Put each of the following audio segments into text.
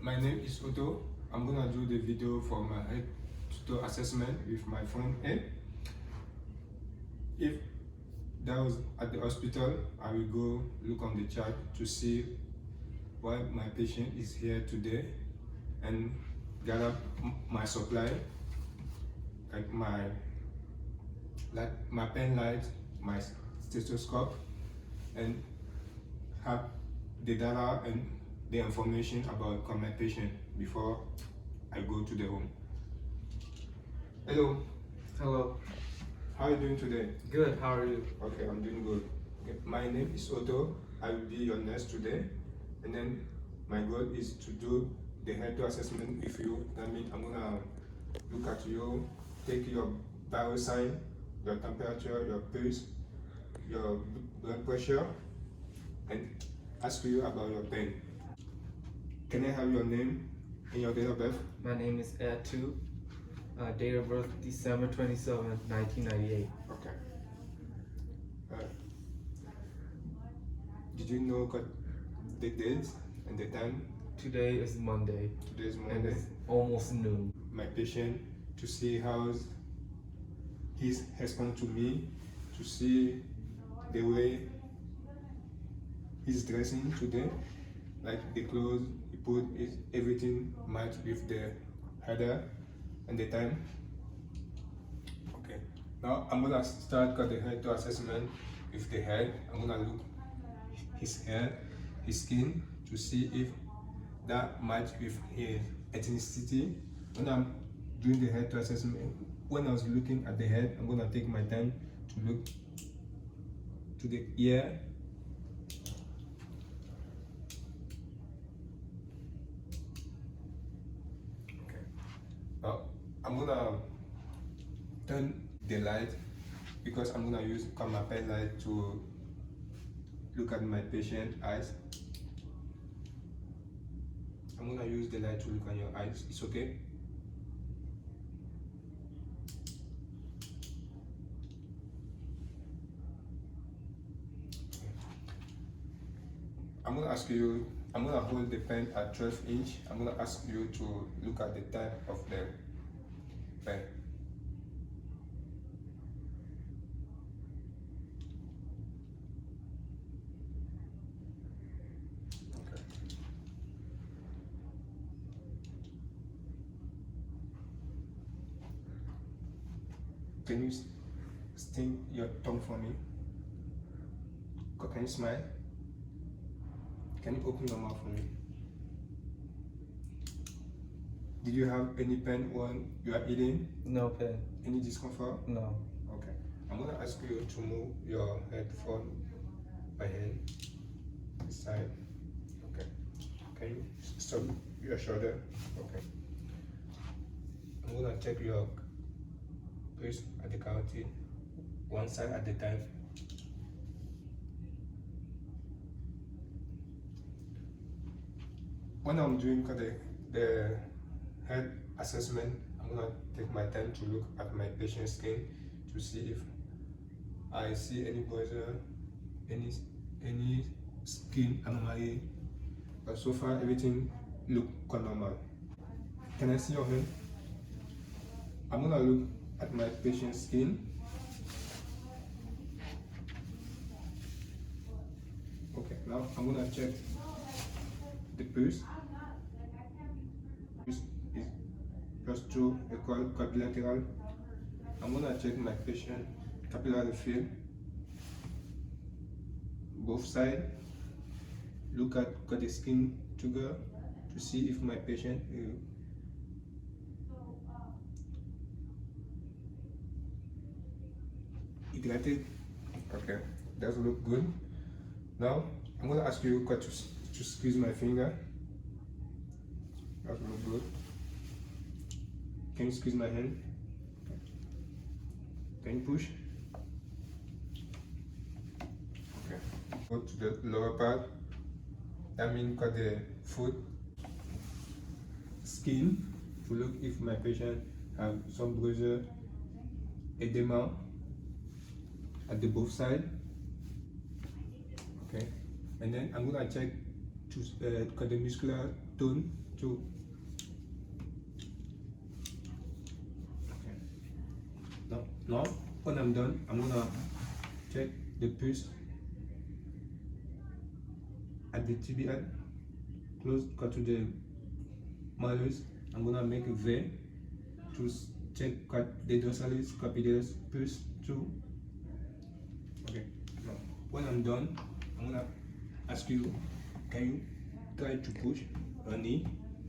My name is Otto. I'm gonna do the video for my head to assessment with my friend A. If that was at the hospital, I will go look on the chart to see why my patient is here today and gather my supply, like my pen light, my stethoscope, and have the data and the information about my patient before I go to the home. Hello. Hello. How are you doing today? Good. How are you? Okay, I'm doing good. Okay. My name is Otto. I will be your nurse today, and then my goal is to do the health assessment with you. That means I'm gonna look at you, take your vital sign, your temperature, your pulse, your blood pressure, and ask you about your pain. Can I have your name and your date of birth? My name is Atu. Date of birth December 27, 1998. Okay. Did you know the date and the time? Today is Monday. Today is And Monday. it's almost noon. My patient to see how he's respond to me, to see the way he's dressing today, like the clothes he put, is everything match with the header and the time. Okay. Now I'm gonna start the head assessment with the head. I'm gonna look his hair, his skin to see if that match with his ethnicity. When I'm doing the head assessment, when I was looking at the head, I'm gonna take my time to look to the ear. Okay. Now I'm gonna turn the light because I'm gonna use my pen light to look at my patient eyes. I'm gonna use the light to look at your eyes. It's okay? I'm gonna hold the pen at 12 inch. I'm gonna ask you to look at the type of the pen. Okay. Can you sting your tongue for me? Can you smile? Can you open your mouth for me? Did you have any pain when you are eating? No pain. Any discomfort? No. Okay. I'm gonna ask you to move your head from my hand this side. Okay. Can you stop your shoulder? Okay. I'm gonna check your pulse at the cavity, one side at a time. When I'm doing the head assessment, I'm gonna take my time to look at my patient's skin to see if I see any bruising, any skin anomaly. But so far everything look normal. Can I see your hand? I'm gonna look at my patient's skin. Okay, now I'm gonna check the pulse. Pulse is +2 equal quadrilateral. I'm gonna check my patient capillary field, both sides. Look at the skin together to see if my patient is hydrated. Okay, that look good. Now I'm gonna ask you to squeeze my finger. That look good. Can you squeeze my hand? Can you push? Okay. Go to the lower part. That means got the foot skin to look if my patient have some bruising, edema at the both side. Okay. And then I'm gonna check to cut the muscular tone too. Okay. Now when I'm done, I'm gonna check the pulse at the TBL, close cut to the malleus. I'm gonna make a V to check the dorsalis, capillaris, pulse too. Okay. Now when I'm done, I'm gonna ask you, can you try to push a knee?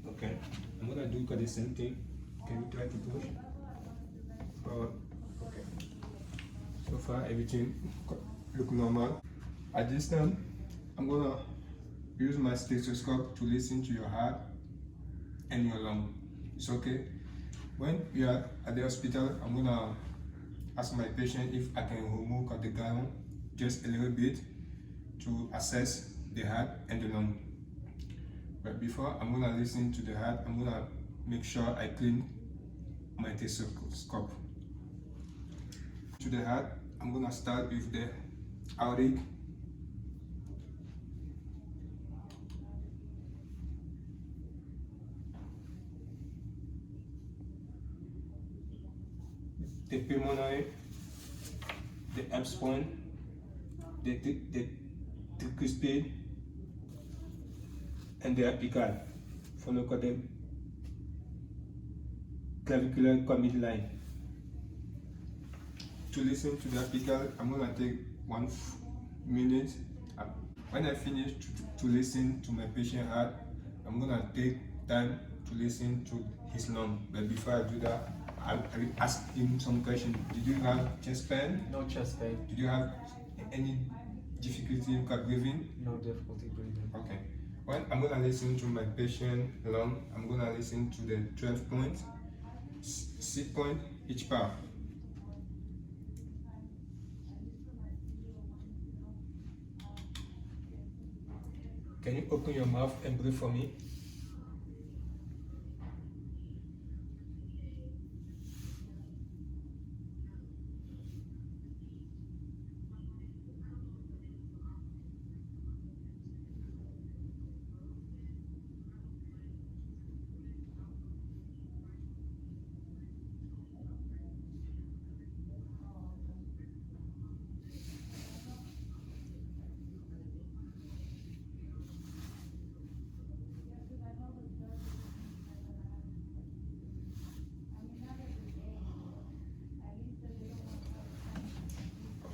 Okay. I'm gonna do the same thing. Can you try to push? Okay. So far everything look normal. At this time, I'm gonna use my stethoscope to listen to your heart and your lung. It's okay. When we are at the hospital, I'm gonna ask my patient if I can remove the gown just a little bit to assess the heart and the lung. But before I'm gonna listen to the heart, I'm gonna make sure I clean my stethoscope. To the heart, I'm gonna start with the aortic. The pulmonary, the abs point, the tricuspid, and the apical, followed by the clavicular commit line. To listen to the apical, I'm gonna take 1 minute. When I finish to listen to my patient heart, I'm gonna take time to listen to his lung. But before I do that, I will ask him some questions. Did you have chest pain? No chest pain. Did you have any difficulty in breathing? No difficulty breathing. Okay. When I'm gonna listen to my patient lung, I'm gonna listen to the 12 points, 6 points each part. Can you open your mouth and breathe for me?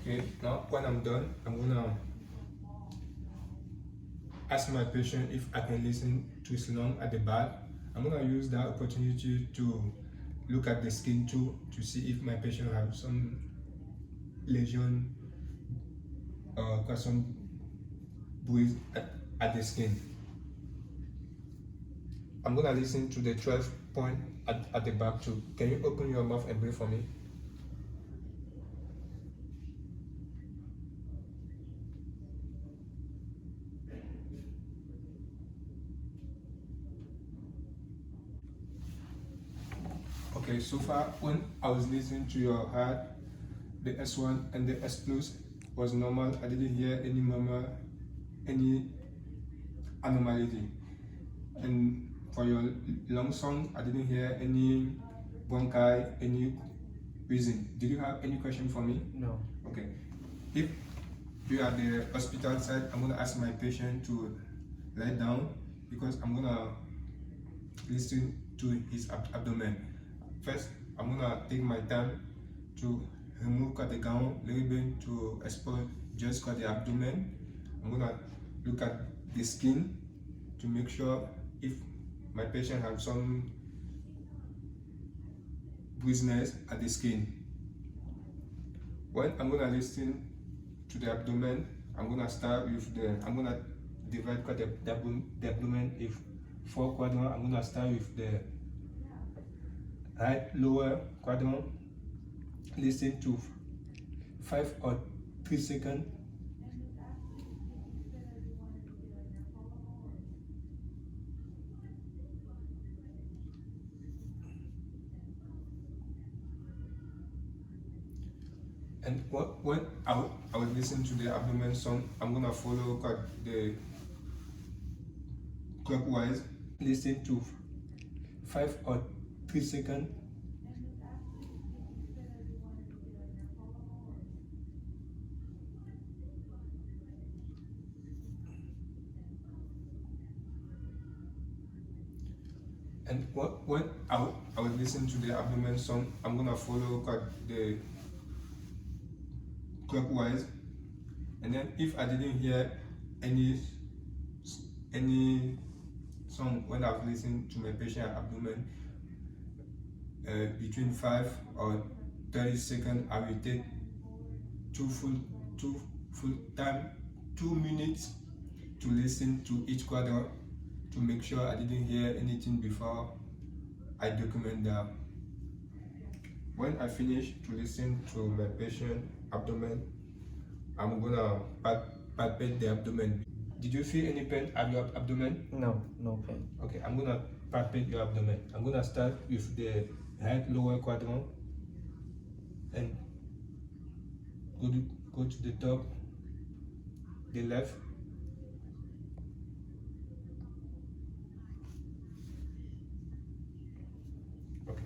Okay, now when I'm done, I'm gonna ask my patient if I can listen to his lung at the back. I'm gonna use that opportunity to look at the skin too to see if my patient has some lesion or some bruise at the skin. I'm gonna listen to the 12 point at the back too. Can you open your mouth and breathe for me? Okay, so far when I was listening to your heart, the S1 and the S plus was normal. I didn't hear any murmur, any anomaly. And for your lung sound, I didn't hear any bronchi, any wheezing. Did you have any question for me? No. Okay. If you are at the hospital side, I'm gonna ask my patient to lie down because I'm gonna listen to his abdomen. First, I'm gonna take my time to remove the gown a little bit to expose just the abdomen. I'm gonna look at the skin to make sure if my patient has some bruisedness at the skin. When I'm gonna listen to the abdomen, I'm gonna start with I'm gonna divide the abdomen in 4 quadrants. I'm gonna start with the right lower quadrant. Listen to 5 or 3 seconds. And when I will listen to the abdomen sound, I'm gonna follow the clockwise. listen to 5 or 3 seconds. And when I will listen to the abdomen sound, I'm gonna follow the clockwise. And then if I didn't hear any sound when I've listened to my patient abdomen, between 5 or 30 seconds, I will take 2 minutes to listen to each quadrant to make sure I didn't hear anything before I document that. When I finish to listen to my patient abdomen, I'm gonna palpate the abdomen. Did you feel any pain at your abdomen? No, no pain. Okay, I'm gonna palpate your abdomen. I'm gonna start with the head lower quadrant and go to the top, the left. Okay.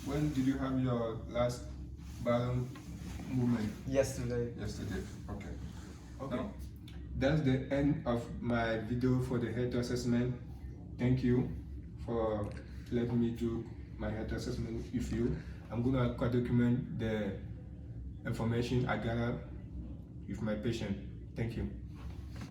When did you have your last balloon movement? Yesterday. Yesterday. Okay. Okay. Now, that's the end of my video for the health assessment. Thank you for letting me do my health assessment with you. I'm gonna document the information I gathered with my patient. Thank you.